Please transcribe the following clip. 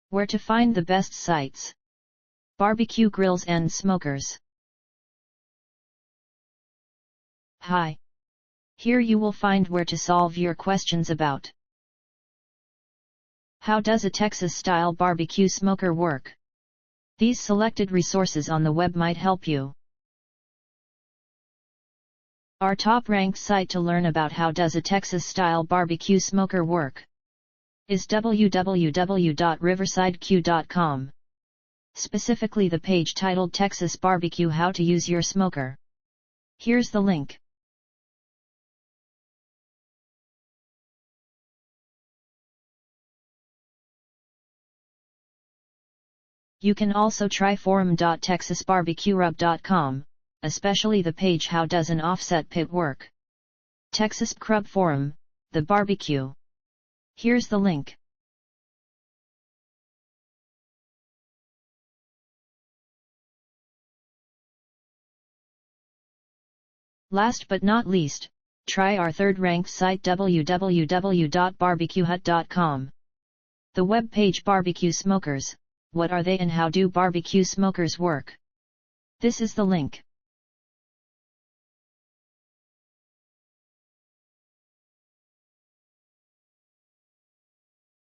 Where to find the best sites. Barbecue grills and smokers. Hi. Here you will find where to solve your questions about how does a Texas-style barbecue smoker work? These selected resources on the web might help you. Our top-ranked site to learn about how does a Texas-style barbecue smoker work is www.riversideq.com. Specifically the page titled Texas Barbecue How to Use Your Smoker. Here's the link. You can also try forum.texasbarbecuerub.com, especially the page How Does an Offset Pit Work? Texas Crub Forum, the barbecue. Here's the link. Last but not least, try our third-ranked site www.barbecuehut.com. The web page Barbecue Smokers, what are they and how do barbecue smokers work? This is the link.